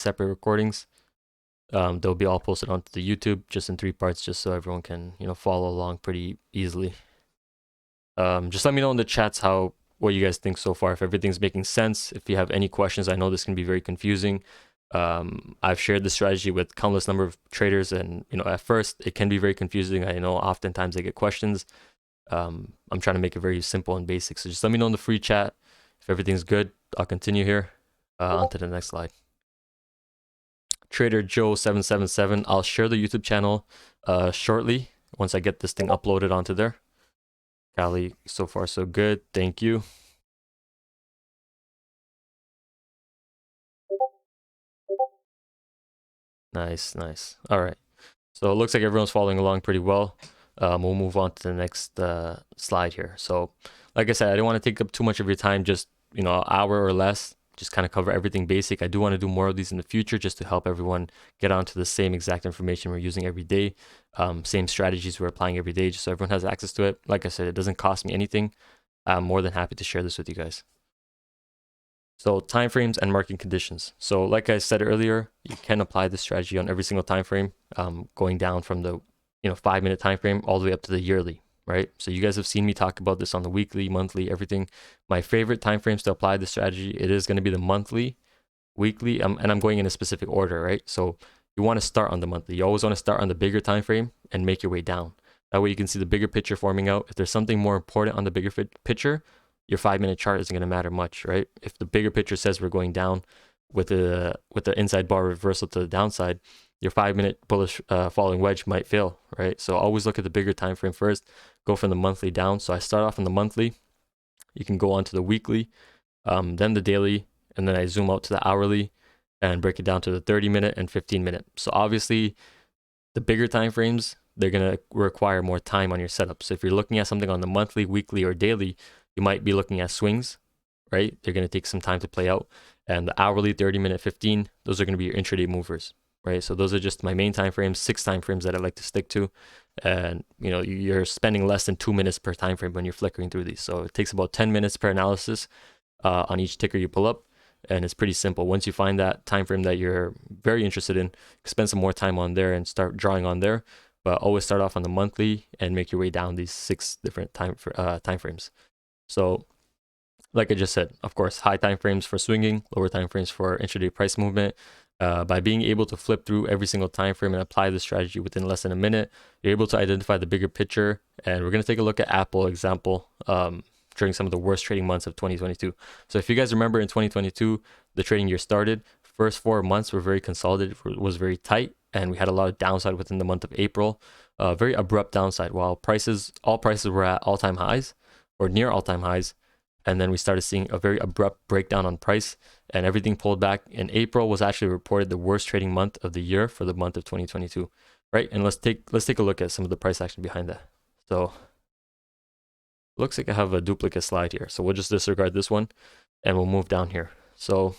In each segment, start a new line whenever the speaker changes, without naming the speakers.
separate recordings. They'll be all posted onto the YouTube just in 3 parts, just so everyone can, follow along pretty easily. Just let me know in the chats what you guys think so far, if everything's making sense. If you have any questions, I know this can be very confusing. I've shared the strategy with countless number of traders, and at first it can be very confusing. I know oftentimes I get questions. I'm trying to make it very simple and basic. So just let me know in the free chat if everything's good. I'll continue here. On to the next slide. Trader Joe 777. I'll share the YouTube channel shortly once I get this thing uploaded onto there. Kali, so far so good. Thank you. Nice. All right. So it looks like everyone's following along pretty well. We'll move on to the next slide here. So, like I said, I don't want to take up too much of your time, just, an hour or less, just kind of cover everything basic. I do want to do more of these in the future just to help everyone get onto the same exact information we're using every day, same strategies we're applying every day, just so everyone has access to it. Like I said, it doesn't cost me anything. I'm more than happy to share this with you guys. So timeframes and market conditions. So like I said earlier, you can apply this strategy on every single time frame, going down from the 5-minute time frame all the way up to the yearly, right? So you guys have seen me talk about this on the weekly, monthly, everything. My favorite time frames to apply this strategy, it is going to be the monthly, weekly, and I'm going in a specific order, right? So you want to start on the monthly. You always want to start on the bigger time frame and make your way down. That way you can see the bigger picture forming out. If there's something more important on the bigger picture, your 5-minute chart isn't going to matter much, right? If the bigger picture says we're going down with the inside bar reversal to the downside, your 5-minute bullish falling wedge might fail, right? So always look at the bigger time frame first. Go from the monthly down. So I start off on the monthly. You can go on to the weekly, then the daily, and then I zoom out to the hourly and break it down to the 30-minute and 15-minute. So obviously, the bigger time frames, they're going to require more time on your setup. So if you're looking at something on the monthly, weekly, or daily, you might be looking at swings, right? They're going to take some time to play out. And the hourly, 30-minute, 15, those are going to be your intraday movers, right? So those are just my main time frames, 6 time frames that I like to stick to. And you're spending less than 2 minutes per time frame when you're flickering through these. So it takes about 10 minutes per analysis on each ticker you pull up. And it's pretty simple. Once you find that time frame that you're very interested in, spend some more time on there and start drawing on there. But always start off on the monthly and make your way down these 6 different time frames. So like I just said, of course, high time frames for swinging, lower time frames for intraday price movement. By being able to flip through every single time frame and apply the strategy within less than a minute, you're able to identify the bigger picture. And we're going to take a look at Apple example during some of the worst trading months of 2022. So if you guys remember in 2022, the trading year started, first 4 months were very consolidated, was very tight, and we had a lot of downside within the month of April, very abrupt downside, while all prices were at all-time highs or near all-time highs. And then we started seeing a very abrupt breakdown on price, and everything pulled back. And April was actually reported the worst trading month of the year for the month of 2022, right? And let's take a look at some of the price action behind that. So looks like I have a duplicate slide here, so we'll just disregard this one and we'll move down here. So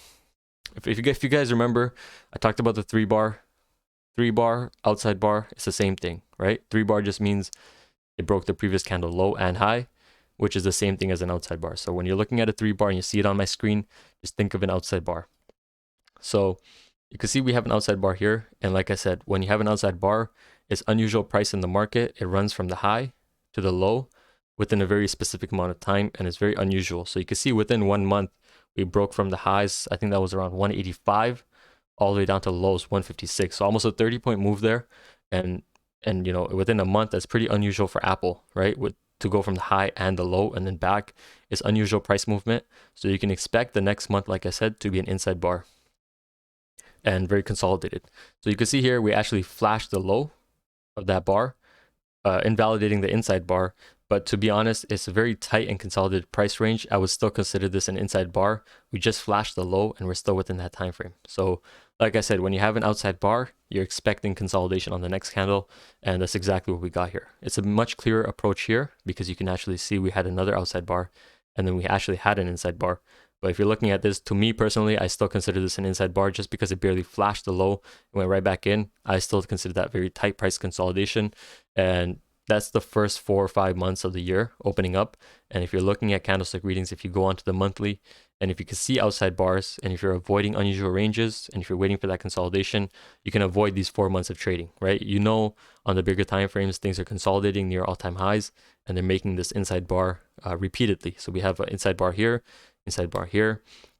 if you guys remember, I talked about the 3-bar outside bar. It's the same thing, right? 3-bar just means it broke the previous candle low and high, which is the same thing as an outside bar. So when you're looking at a 3-bar and you see it on my screen, just think of an outside bar. So you can see we have an outside bar here. And like I said, when you have an outside bar, it's unusual price in the market. It runs from the high to the low within a very specific amount of time, and it's very unusual. So you can see within 1 month, we broke from the highs, I think that was around 185, all the way down to the lows, 156. So almost a 30-point move there. And within a month, that's pretty unusual for Apple, right? To go from the high and the low and then back is unusual price movement. So you can expect the next month, like I said, to be an inside bar and very consolidated. So you can see here, we actually flashed the low of that bar, invalidating the inside bar. But to be honest, it's a very tight and consolidated price range. I would still consider this an inside bar. We just flashed the low and we're still within that time frame. So like I said, when you have an outside bar, you're expecting consolidation on the next candle, and that's exactly what we got here. It's a much clearer approach here because you can actually see we had another outside bar and then we actually had an inside bar. But if you're looking at this, to me personally, I still consider this an inside bar just because it barely flashed the low and went right back in. I still consider that very tight price consolidation, and that's the first 4 or 5 months of the year opening up. And if you're looking at candlestick readings, if you go onto the monthly And if you can see outside bars, and if you're avoiding unusual ranges, and if you're waiting for that consolidation, you can avoid these 4 months of trading, right? You know, on the bigger time frames, things are consolidating near all-time highs, and they're making this inside bar repeatedly. So we have an inside bar here,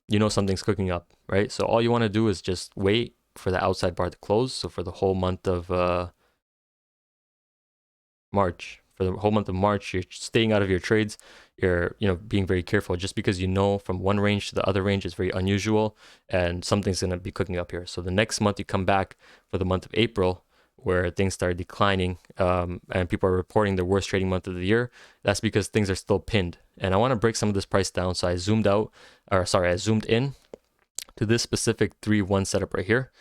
you know something's cooking up, right? So all you want to do is just wait for the outside bar to close. So for the whole month of March, you're staying out of your trades. You're being very careful, just because from one range to the other range is very unusual, and something's going to be cooking up here. So the next month you come back for the month of April, where things start declining, and people are reporting the worst trading month of the year. That's because things are still pinned. And I want to break some of this price down. So I zoomed in to this specific 3-1 setup right here,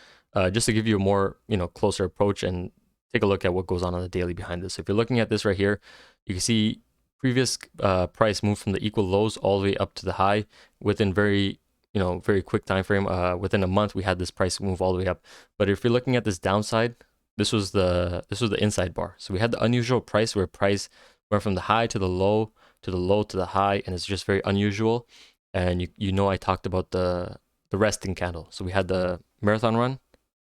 just to give you a more closer approach and take a look at what goes on the daily behind this. So if you're looking at this right here, you can see previous price moved from the equal lows all the way up to the high within very quick time frame. Within a month, we had this price move all the way up. But if you're looking at this downside, this was the inside bar. So we had the unusual price where price went from the high to the low to the low to the high, and it's just very unusual. And I talked about the resting candle. So we had the marathon run.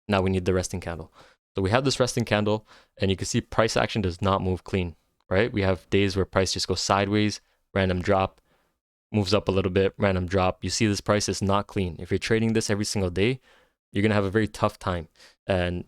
Now we need the resting candle. So we have this resting candle, and you can see price action does not move clean, right? We have days where price just goes sideways, random drop, moves up a little bit, random drop. You see this price is not clean. If you're trading this every single day, you're going to have a very tough time. And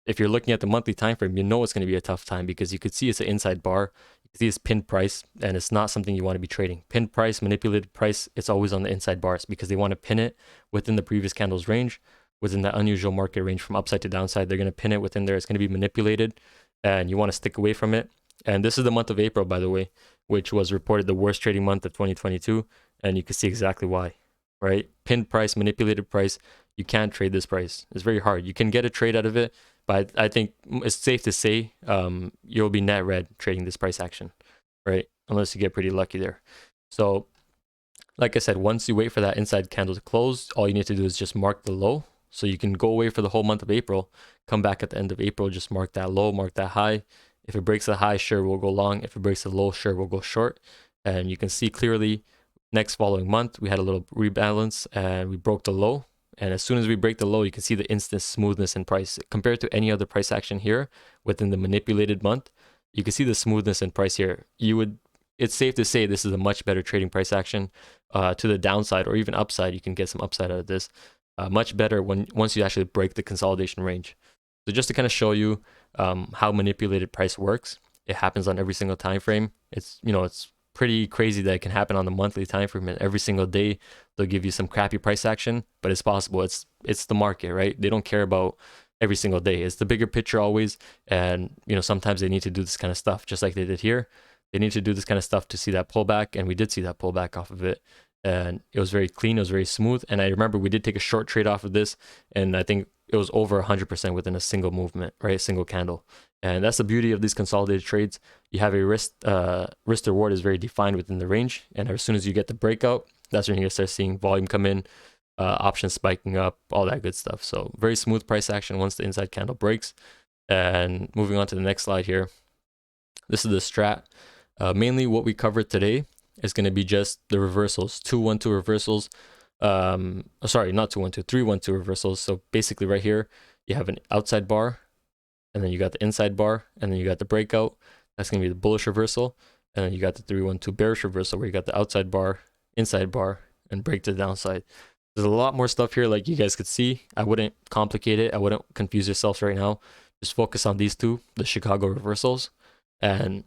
if you're looking at the monthly time frame, it's going to be a tough time, because you could see it's an inside bar. You can see it's pinned price, and it's not something you want to be trading. Pinned price, manipulated price, it's always on the inside bars, because they want to pin it within the previous candle's range, within that unusual market range from upside to downside. They're going to pin it within there. It's going to be manipulated, and you want to stick away from it. And this is the month of April, by the way, which was reported the worst trading month of 2022. And you can see exactly why, right? Pinned price, manipulated price. You can't trade this price. It's very hard. You can get a trade out of it, but I think it's safe to say you'll be net red trading this price action, right? Unless you get pretty lucky there. So like I said, once you wait for that inside candle to close, all you need to do is just mark the low. So you can go away for the whole month of April, come back at the end of April, just mark that low, mark that high. If it breaks the high, sure, we'll go long. If it breaks the low, sure, we'll go short. And you can see clearly next following month, we had a little rebalance and we broke the low. And as soon as we break the low, you can see the instant smoothness in price. Compared to any other price action here within the manipulated month, you can see the smoothness in price here. It's safe to say this is a much better trading price action to the downside, or even upside. You can get some upside out of this. Much better once you actually break the consolidation range. So just to kind of show you how manipulated price works, it happens on every single time frame. It's pretty crazy that it can happen on the monthly time frame, and every single day they'll give you some crappy price action, but it's possible. It's the market, right? They don't care about every single day. It's the bigger picture always, and sometimes they need to do this kind of stuff, just like they did here. They need to do this kind of stuff to see that pullback, and we did see that pullback off of it. And it was very clean, it was very smooth. And I remember we did take a short trade off of this, and I think it was over 100% within a single movement, right? A single candle. And that's the beauty of these consolidated trades. You have a risk reward is very defined within the range. And as soon as you get the breakout, that's when you start seeing volume come in, options spiking up, all that good stuff. So very smooth price action once the inside candle breaks. And moving on to the next slide here. This is the strat. Mainly what we covered today is going to be just the reversals, 2-1-2 reversals. Sorry, not 2-1-2, 3-1-2 reversals. So basically right here, you have an outside bar, and then you got the inside bar, and then you got the breakout. That's going to be the bullish reversal. And then you got the 3-1-2 bearish reversal, where you got the outside bar, inside bar, and break to the downside. There's a lot more stuff here, like you guys could see. I wouldn't complicate it. I wouldn't confuse yourselves right now. Just focus on these two, the Chicago reversals. And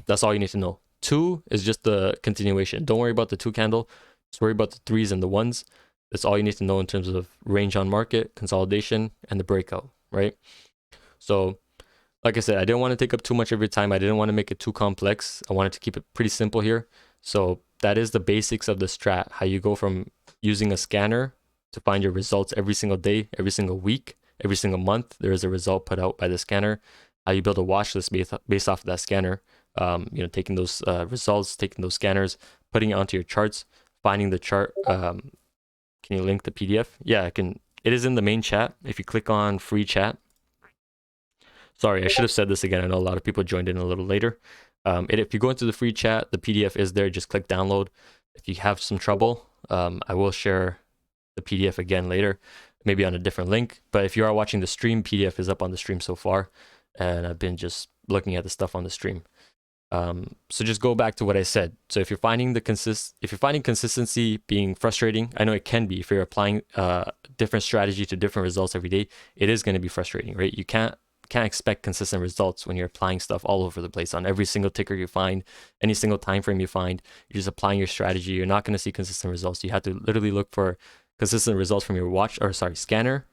that's all you need to know. 2 is just the continuation. Don't worry about the 2 candle. Just worry about the 3s and the 1s. That's all you need to know in terms of range on market, consolidation, and the breakout, right? So, like I said, I didn't want to take up too much of your time. I didn't want to make it too complex. I wanted to keep it pretty simple here. So that is the basics of the strat, how you go from using a scanner to find your results every single day, every single week, every single month. There is a result put out by the scanner. How you build a watch list based off of that scanner. Taking those results, taking those scanners, putting it onto your charts, finding the chart. Can you link the PDF? Yeah, I can. It is in the main chat. If you click on free chat. Sorry, I should have said this again. I know a lot of people joined in a little later. If you go into the free chat, the PDF is there. Just click download. If you have some trouble, I will share the PDF again later, maybe on a different link. But if you are watching the stream, PDF is up on the stream so far, and I've been just looking at the stuff on the stream. So just go back to what I said. So if you're finding consistency being frustrating, I know it can be if you're applying different strategy to different results every day. It is going to be frustrating, right? You can't expect consistent results when you're applying stuff all over the place on every single ticker you find, any single time frame you find. You're just applying your strategy. You're not going to see consistent results. You have to literally look for consistent results from your scanner.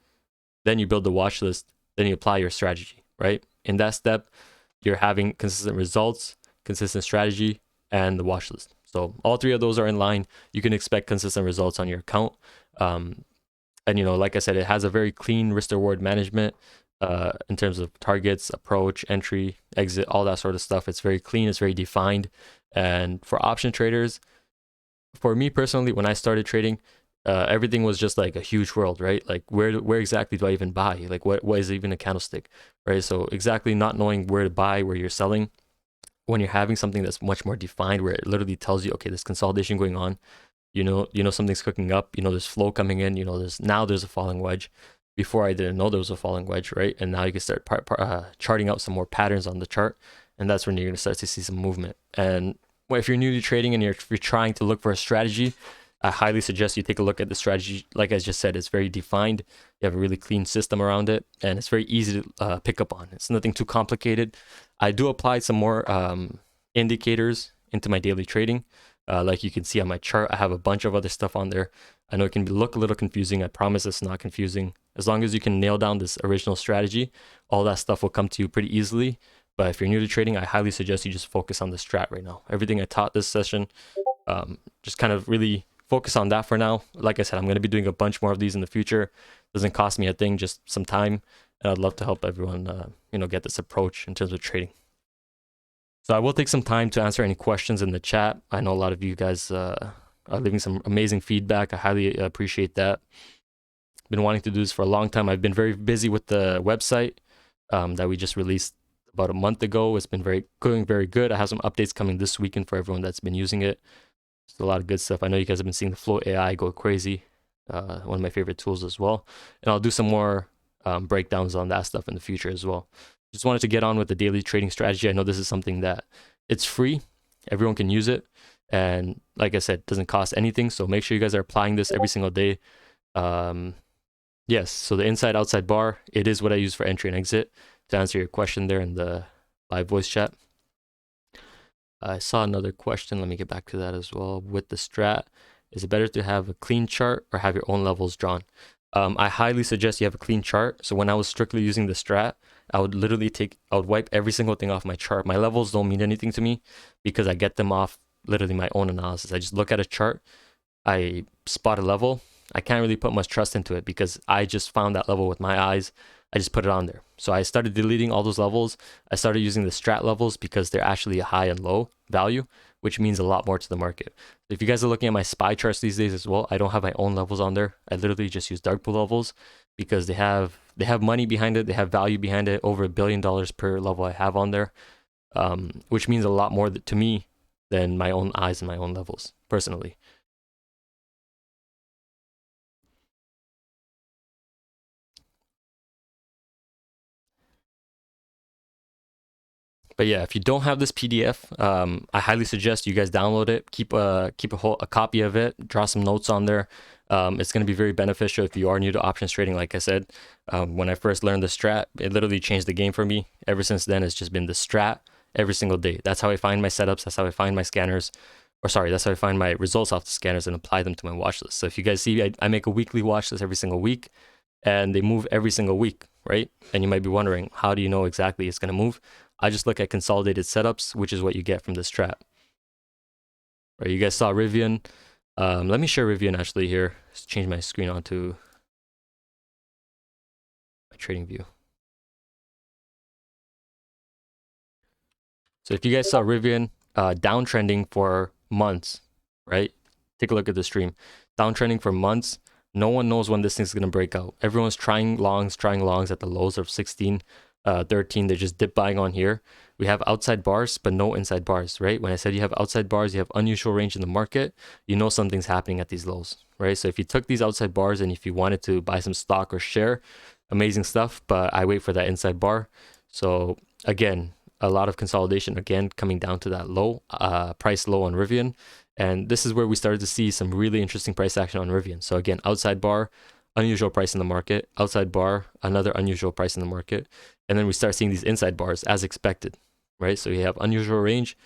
Then you build the watch list. Then you apply your strategy, right? In that step, you're having consistent results, consistent strategy, and the watch list. So all three of those are in line. You can expect consistent results on your account. And like I said, it has a very clean risk reward management in terms of targets, approach, entry, exit, all that sort of stuff. It's very clean, it's very defined. And for option traders, for me personally, when I started trading, everything was just like a huge world, right? Like where exactly do I even buy? Like what is even a candlestick, right? So exactly not knowing where to buy, where you're selling. When you're having something that's much more defined, where it literally tells you, okay, there's consolidation going on, something's cooking up, there's flow coming in, there's a falling wedge. Before I didn't know there was a falling wedge, right? And now you can start charting out some more patterns on the chart, and that's when you're going to start to see some movement. And if you're new to trading and if you're trying to look for a strategy, I highly suggest you take a look at the strategy. Like I just said, it's very defined. You have a really clean system around it, and it's very easy to pick up on. It's nothing too complicated. I do apply some more indicators into my daily trading. Like you can see on my chart, I have a bunch of other stuff on there. I know it can look a little confusing. I promise it's not confusing. As long as you can nail down this original strategy, all that stuff will come to you pretty easily. But if you're new to trading, I highly suggest you just focus on the strat right now. Everything I taught this session, just kind of really focus on that for now. Like I said, I'm going to be doing a bunch more of these in the future. Doesn't cost me a thing, just some time. And I'd love to help everyone, get this approach in terms of trading. So I will take some time to answer any questions in the chat. I know a lot of you guys are leaving some amazing feedback. I highly appreciate that. Been wanting to do this for a long time. I've been very busy with the website that we just released about a month ago. It's been going very good. I have some updates coming this weekend for everyone that's been using it. It's a lot of good stuff. I know you guys have been seeing the Flow AI go crazy. One of my favorite tools as well. And I'll do some more breakdowns on that stuff in the future as well. Just wanted to get on with the daily trading strategy. I know this is something that it's free. Everyone can use it. And like I said, it doesn't cost anything. So make sure you guys are applying this every single day. Yes, so the inside outside bar, it is what I use for entry and exit, to answer your question there in the live voice chat. I saw another question. Let me get back to that as well. With the strat, is it better to have a clean chart or have your own levels drawn? I highly suggest you have a clean chart. So when I was strictly using the strat, I would wipe every single thing off my chart. My levels don't mean anything to me because I get them off literally my own analysis. I just look at a chart, I spot a level. I can't really put much trust into it because I just found that level with my eyes. I just put it on there. So I started deleting all those levels. I started using the strat levels because they're actually a high and low value, which means a lot more to the market. If you guys are looking at my SPY charts these days as well, I don't have my own levels on there. I literally just use dark pool levels because they have money behind it. They have value behind it. Over $1 billion per level I have on there, which means a lot more to me than my own eyes and my own levels personally. But yeah, if you don't have this PDF, I highly suggest you guys download it. Keep a copy of it. Draw some notes on there. It's going to be very beneficial if you are new to options trading. Like I said, when I first learned the strat, it literally changed the game for me. Ever since then, it's just been the strat every single day. That's how I find my setups. That's how I find my scanners. That's how I find my results off the scanners and apply them to my watch list. So if you guys see, I make a weekly watch list every single week, and they move every single week, right? And you might be wondering, how do you know exactly it's going to move? I just look at consolidated setups, which is what you get from this strat. Right, you guys saw Rivian. Let me share Rivian actually here. Let's change my screen onto my trading view. So if you guys saw Rivian downtrending for months, right? Take a look at the stream. Downtrending for months. No one knows when this thing's going to break out. Everyone's trying longs at the lows of 16. 13, they're just dip buying on here. We have outside bars, but no inside bars, right? When I said you have outside bars, you have unusual range in the market, you know something's happening at these lows, right? So if you took these outside bars and if you wanted to buy some stock or share, amazing stuff, but I wait for that inside bar. So again, a lot of consolidation, again, coming down to that low, price low on Rivian. And this is where we started to see some really interesting price action on Rivian. So again, outside bar, unusual price in the market, outside bar, another unusual price in the market. And then we start seeing these inside bars as expected, right? So you have unusual range,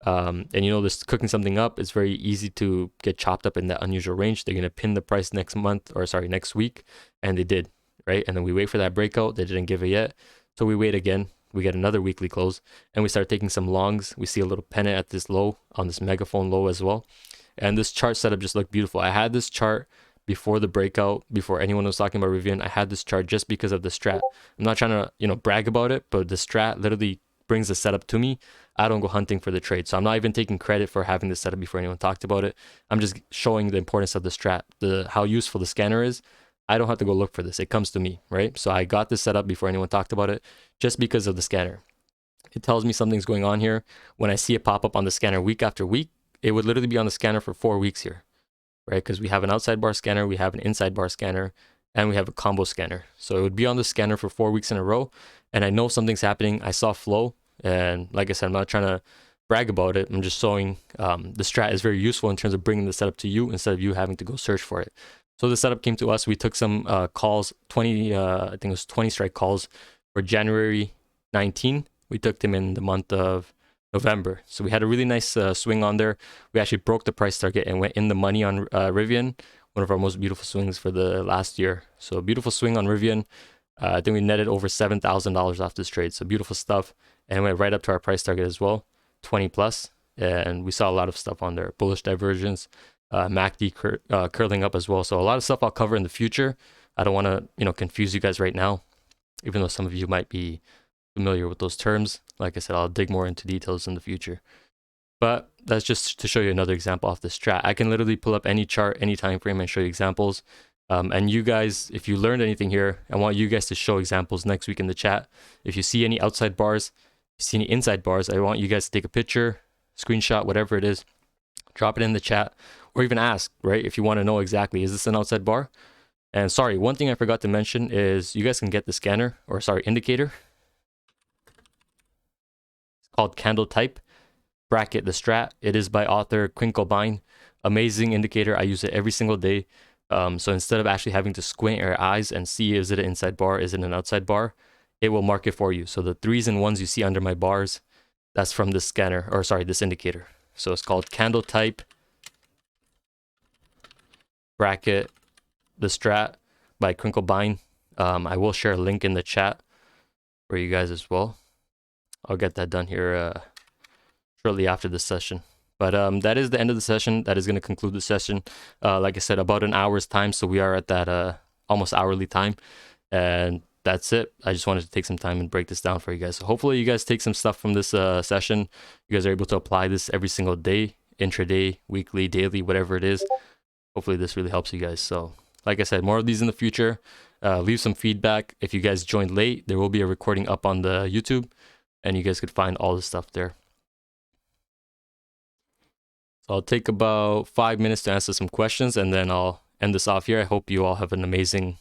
and you know this cooking something up. It's very easy to get chopped up in that unusual range. They're gonna pin the price next week, and they did, right? And then we wait for that breakout. They didn't give it yet, so we wait again. We get another weekly close, and we start taking some longs. We see a little pennant at this low, on this megaphone low as well, and this chart setup just looked beautiful. I had this chart before the breakout, before anyone was talking about Rivian. I had this chart just because of the strat. I'm not trying to brag about it, but the strat literally brings the setup to me. I don't go hunting for the trade, so I'm not even taking credit for having the setup before anyone talked about it. I'm just showing the importance of the strat, how useful the scanner is. I don't have to go look for this. It comes to me, right? So I got this set up before anyone talked about it just because of the scanner. It tells me something's going on here. When I see it pop up on the scanner week after week, it would literally be on the scanner for 4 weeks here, right? Because we have an outside bar scanner, we have an inside bar scanner, and we have a combo scanner. So it would be on the scanner for 4 weeks in a row, and I know something's happening. I saw flow, and like I said, I'm not trying to brag about it. I'm just showing the strat is very useful in terms of bringing the setup to you instead of you having to go search for it. So the setup came to us. We took some calls, 20, I think it was 20 strike calls for January 19. We took them in the month of November. So we had a really nice swing on there. We actually broke the price target and went in the money on Rivian, one of our most beautiful swings for the last year. So a beautiful swing on Rivian. I think we netted over $7,000 off this trade. So beautiful stuff. And it went right up to our price target as well, 20 plus. And we saw a lot of stuff on there. Bullish divergence, MACD curling up as well. So a lot of stuff I'll cover in the future. I don't want to, confuse you guys right now, even though some of you might be familiar with those terms. Like I said, I'll dig more into details in the future. But that's just to show you another example off this strat. I can literally pull up any chart, any time frame, and show you examples. And you guys, if you learned anything here, I want you guys to show examples next week in the chat. If you see any outside bars, if you see any inside bars, I want you guys to take a picture, screenshot, whatever it is, drop it in the chat, or even ask, right? If you want to know exactly, is this an outside bar? And sorry, one thing I forgot to mention is you guys can get the scanner, or sorry, indicator. It's called Candle Type, bracket the strat. It is by author Quinklebein. Amazing indicator. I use it every single day. So instead of actually having to squint your eyes and see, is it an inside bar, is it an outside bar, it will mark it for you. So the 3s and 1s you see under my bars, that's from this scanner, or sorry, this indicator. So it's called Candle Type, bracket the strat by Quinklebein. I will share a link in the chat for you guys as well. I'll get that done here shortly after this session. But that is the end of the session. That is going to conclude the session. Like I said, about an hour's time. So we are at that almost hourly time. And that's it. I just wanted to take some time and break this down for you guys. So hopefully you guys take some stuff from this session. You guys are able to apply this every single day, intraday, weekly, daily, whatever it is. Hopefully this really helps you guys. So like I said, more of these in the future. Leave some feedback. If you guys joined late, there will be a recording up on the YouTube, and you guys could find all the stuff there. So I'll take about 5 minutes to answer some questions, and then I'll end this off here. I hope you all have an amazing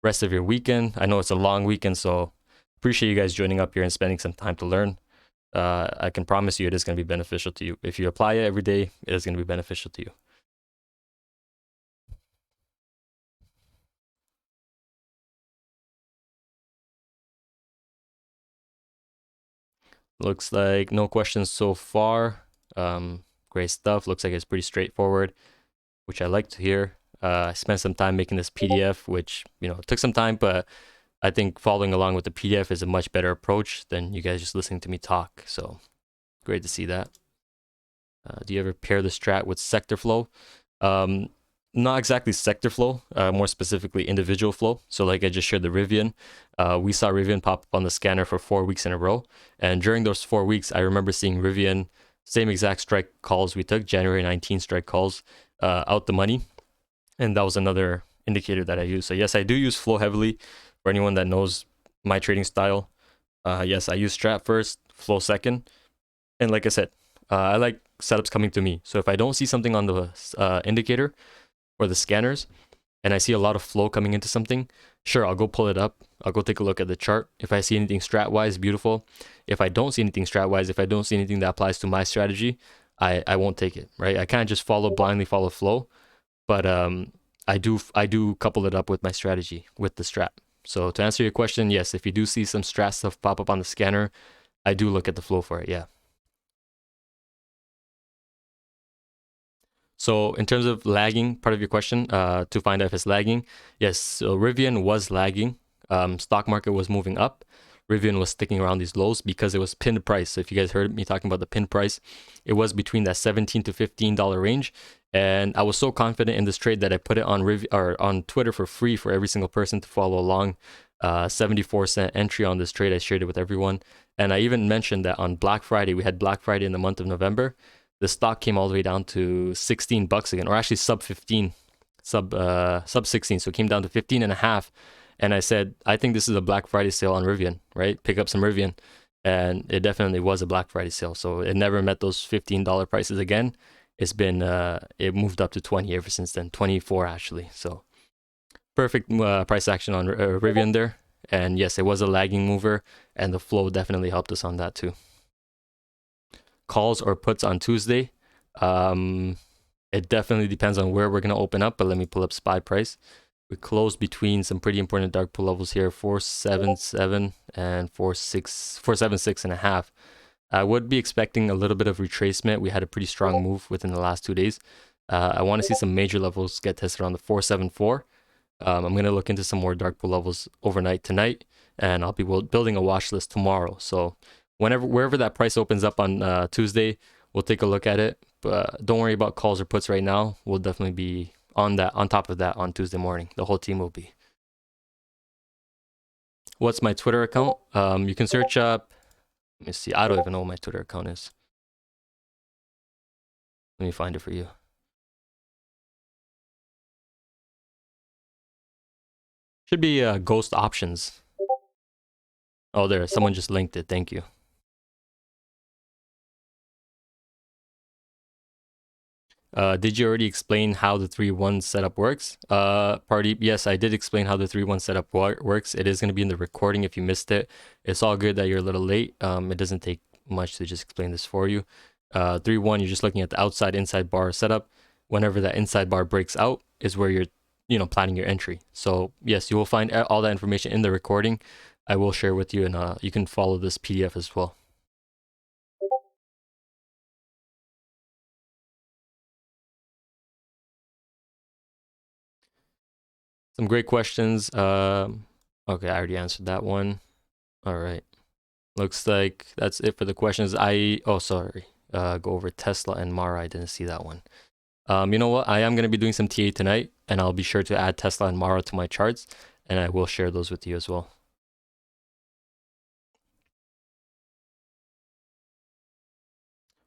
rest of your weekend. I know it's a long weekend, so appreciate you guys joining up here and spending some time to learn. I can promise you it is going to be beneficial to you. If you apply it every day, it is going to be beneficial to you. Looks like no questions so far. Great stuff. Looks like it's pretty straightforward, which I like to hear. I spent some time making this PDF, which, it took some time, but I think following along with the PDF is a much better approach than you guys just listening to me talk. So great to see that. Do you ever pair the strat with sector flow? Not exactly sector flow, more specifically individual flow. So like I just shared the Rivian, we saw Rivian pop up on the scanner for 4 weeks in a row. And during those 4 weeks, I remember seeing Rivian, same exact strike calls we took, January 19 strike calls, out the money. And that was another indicator that I use. So yes, I do use flow heavily for anyone that knows my trading style. Yes, I use strat first, flow second. And like I said, I like setups coming to me. So if I don't see something on the indicator or the scanners, and I see a lot of flow coming into something, sure, I'll go pull it up. I'll go take a look at the chart. If I see anything strat-wise, beautiful. If I don't see anything strat-wise, if I don't see anything that applies to my strategy, I won't take it, right? I can't just blindly follow flow, but I do couple it up with my strategy, with the strat. So to answer your question, yes, if you do see some strat stuff pop up on the scanner, I do look at the flow for it, yeah. So in terms of lagging, part of your question, to find out if it's lagging, yes, so Rivian was lagging. Stock market was moving up. Rivian was sticking around these lows because it was pinned price. So if you guys heard me talking about the pinned price, it was between that $17 to $15 range. And I was so confident in this trade that I put it on on Twitter for free for every single person to follow along. 74-cent entry on this trade. I shared it with everyone. And I even mentioned that on Black Friday, we had Black Friday in the month of November. The stock came all the way down to $16 again, or actually sub 15, sub 16. So it came down to 15 and a half. And I said, I think this is a Black Friday sale on Rivian, right? Pick up some Rivian. And it definitely was a Black Friday sale. So it never met those $15 prices again. It's been, it moved up to 20 ever since then, 24 actually. So perfect price action on Rivian there. And yes, it was a lagging mover, and the flow definitely helped us on that too. Calls or puts on Tuesday. It definitely depends on where we're going to open up, but let me pull up SPY price. We closed between some pretty important dark pool levels here, 477 and 476.5. I would be expecting a little bit of retracement. We had a pretty strong move within the last 2 days. I want to see some major levels get tested on the 474. I'm going to look into some more dark pool levels overnight tonight, and I'll be building a watch list tomorrow. So wherever that price opens up on Tuesday, we'll take a look at it. But don't worry about calls or puts right now. We'll definitely be on top of that on Tuesday morning. The whole team will be. What's my Twitter account? You can search up. Let me see. I don't even know what my Twitter account is. Let me find it for you. Should be Ghost Options. Oh, there. Someone just linked it. Thank you. Did you already explain how the 3-1 setup works? Party, yes, I did explain how the 3-1 setup works. It is going to be in the recording if you missed it. It's all good that you're a little late. It doesn't take much to just explain this for you. 3-1, you're just looking at the outside inside bar setup. Whenever that inside bar breaks out is where you're, planning your entry. So yes, you will find all that information in the recording. I will share with you, and you can follow this PDF as well. Some great questions. Okay, I already answered that one. All right. Looks like that's it for the questions. Sorry. Go over Tesla and Mara. I didn't see that one. You know what? I am going to be doing some TA tonight, and I'll be sure to add Tesla and Mara to my charts, and I will share those with you as well.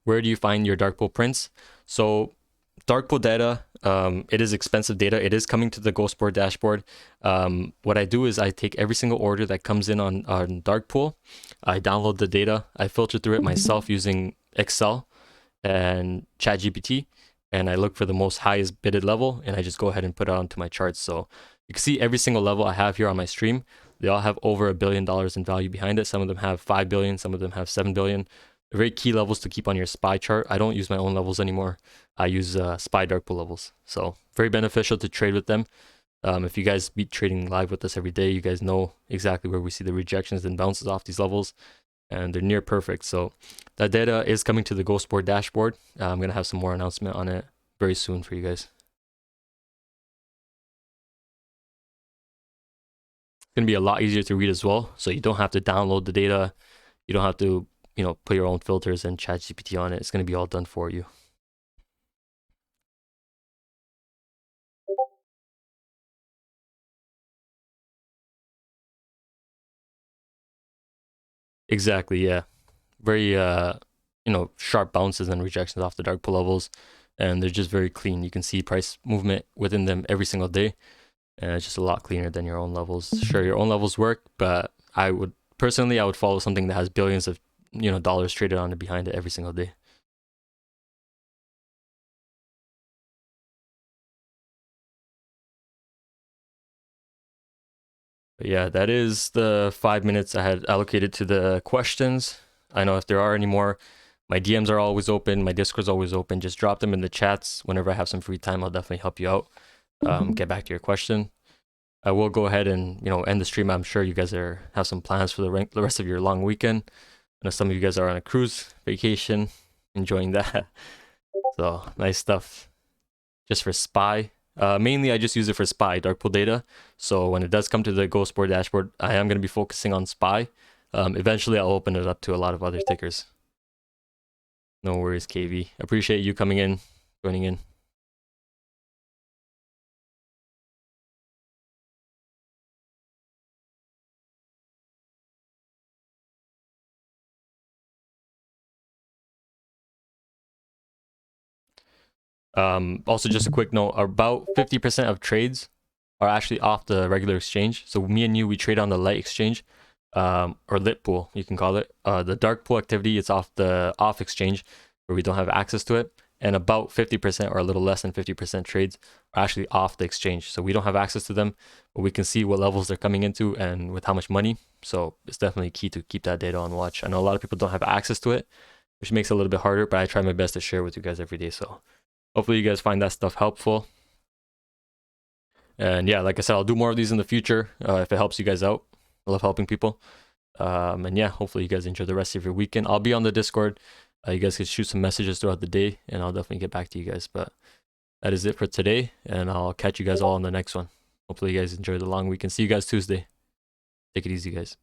Where do you find your dark pool prints? So dark pool data, it is expensive data. It is coming to the Ghostboard dashboard. What I do is I take every single order that comes in on dark pool. I download the data. I filter through it myself using Excel and ChatGPT, and I look for the most highest bidded level, and I just go ahead and put it onto my charts. So you can see every single level I have here on my stream. They all have over $1 billion in value behind it. Some of them have 5 billion, some of them have 7 billion. They're very key levels to keep on your SPY chart. I don't use my own levels anymore. I use SPY dark pool levels. So very beneficial to trade with them. If you guys be trading live with us every day, you guys know exactly where we see the rejections and bounces off these levels, and they're near perfect. So that data is coming to the Ghostboard dashboard. I'm going to have some more announcement on it very soon for you guys. It's going to be a lot easier to read as well. So you don't have to download the data. You don't have to, put your own filters and ChatGPT on it. It's going to be all done for you. Exactly, yeah. Very sharp bounces and rejections off the dark pool levels, and they're just very clean. You can see price movement within them every single day, and it's just a lot cleaner than your own levels. Sure, your own levels work, but I would personally, I would follow something that has billions of dollars traded on it behind it every single day. But yeah, that is the 5 minutes I had allocated to the questions. I know if there are any more, my DMs are always open. My Discord's always open. Just drop them in the chats. Whenever I have some free time, I'll definitely help you out. Get back to your question. I will go ahead and end the stream. I'm sure you guys have some plans for the rest of your long weekend. I know some of you guys are on a cruise vacation, enjoying that. So nice stuff. Just for SPY. Mainly, I just use it for SPY, Dark Pool data. So when it does come to the Ghostboard dashboard, I am going to be focusing on SPY. Eventually, I'll open it up to a lot of other tickers. No worries, KV. Appreciate you coming in, joining in. Also, just a quick note, about 50% of trades are actually off the regular exchange. So me and you, we trade on the light exchange, or lit pool, you can call it. The dark pool activity, it's off the off exchange where we don't have access to it. And about 50% or a little less than 50% trades are actually off the exchange. So we don't have access to them, but we can see what levels they're coming into and with how much money. So it's definitely key to keep that data on watch. I know a lot of people don't have access to it, which makes it a little bit harder, but I try my best to share with you guys every day. So hopefully you guys find that stuff helpful. And yeah, like I said, I'll do more of these in the future if it helps you guys out. I love helping people. And yeah, hopefully you guys enjoy the rest of your weekend. I'll be on the Discord. You guys can shoot some messages throughout the day, and I'll definitely get back to you guys. But that is it for today, and I'll catch you guys all on the next one. Hopefully you guys enjoy the long weekend. See you guys Tuesday. Take it easy, guys.